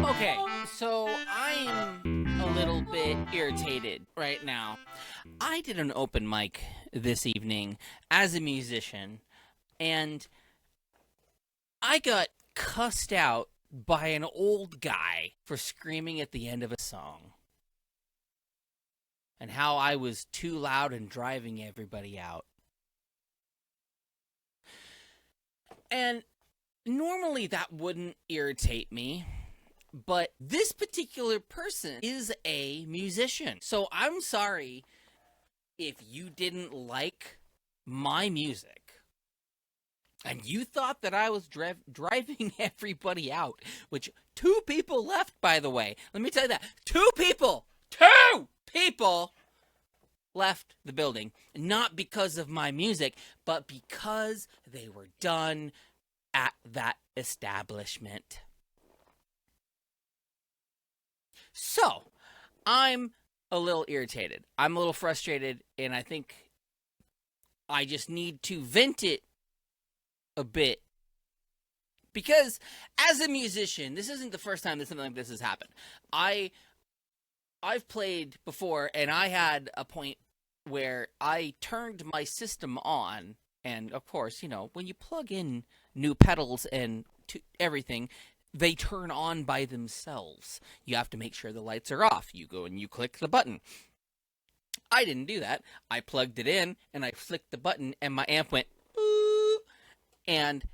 Okay, so I'm a little bit irritated right now. I did an open mic this evening as a musician, and I got cussed out by an old guy for screaming at the end of a song and how I was too loud and driving everybody out. And normally that wouldn't irritate me, but this particular person is a musician. So I'm sorry if you didn't like my music and you thought that I was driving everybody out, which 2 people left, by the way. Let me tell you that. 2 people left the building, not because of my music, but because they were done at that establishment. So, I'm a little irritated. I'm a little frustrated, and I think I just need to vent it a bit. Because as a musician, this isn't the first time that something like this has happened. I've played before, and I had a point where I turned my system on, and of course, you know, when you plug in new pedals and everything, they turn on by themselves. You have to make sure the lights are off. You go and you click the button. I didn't do that. I plugged it in, and I flicked the button, and my amp went, ooh, and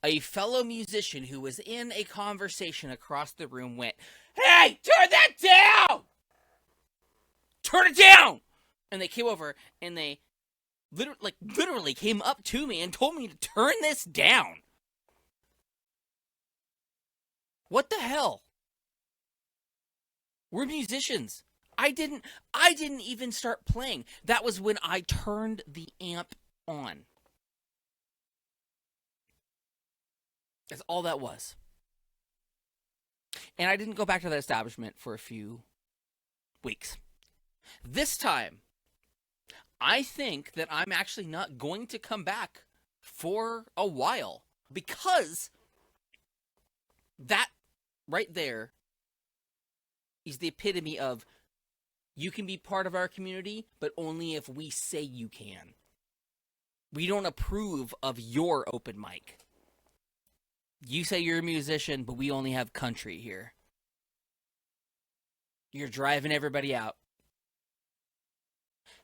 a fellow musician who was in a conversation across the room went, "Hey, turn that down! Turn it down!" And they came over, and they literally came up to me and told me to turn this down. What the hell? We're musicians. I didn't even start playing. That was when I turned the amp on. That's all that was. And I didn't go back to that establishment for a few weeks. This time, I think that I'm actually not going to come back for a while, because that right there is the epitome of, you can be part of our community, but only if we say you can. We don't approve of your open mic. You say you're a musician, but we only have country here. You're driving everybody out.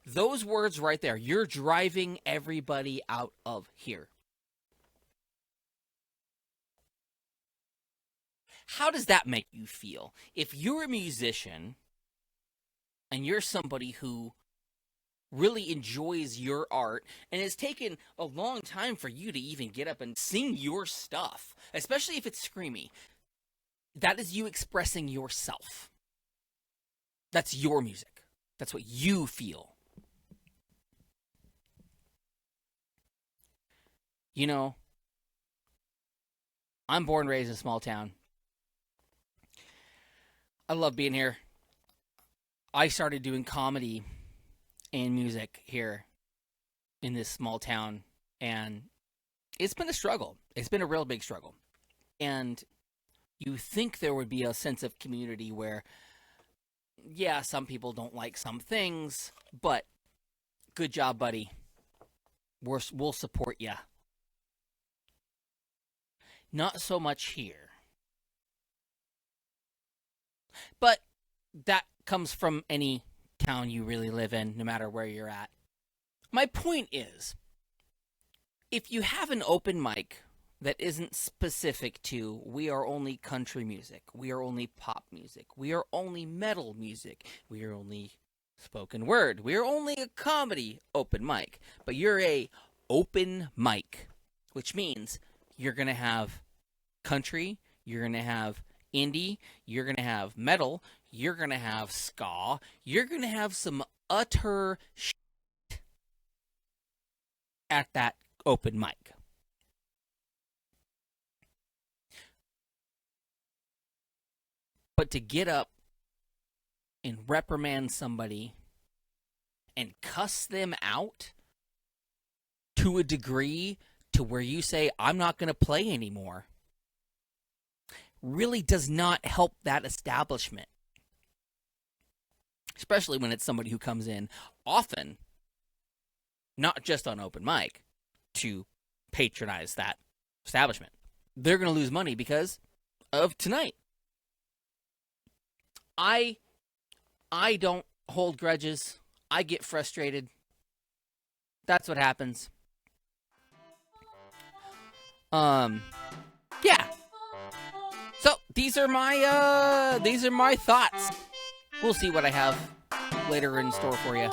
Those words right there, you're driving everybody out of here. How does that make you feel? If you're a musician and you're somebody who really enjoys your art, and it's taken a long time for you to even get up and sing your stuff, especially if it's screamy, that is you expressing yourself. That's your music. That's what you feel. You know, I'm born and raised in a small town. I love being here. I started doing comedy and music here in this small town, and it's been a struggle. It's been a real big struggle. And you think there would be a sense of community where, yeah, some people don't like some things, but good job, buddy. We'll support you. Not so much here. But that comes from any town you really live in, no matter where you're at. My point is, if you have an open mic that isn't specific to, we are only country music, we are only pop music, we are only metal music, we are only spoken word, we are only a comedy open mic, but you're a open mic, which means you're going to have country, you're going to have indie, you're going to have metal, you're going to have ska, you're going to have some utter shit at that open mic. But to get up and reprimand somebody and cuss them out to a degree to where you say, I'm not going to play anymore, really does not help that establishment. Especially when it's somebody who comes in often, not just on open mic, to patronize that establishment. They're going to lose money because of tonight. I don't hold grudges. I get frustrated. That's what happens. Yeah. So these are my thoughts. We'll see what I have later in store for you.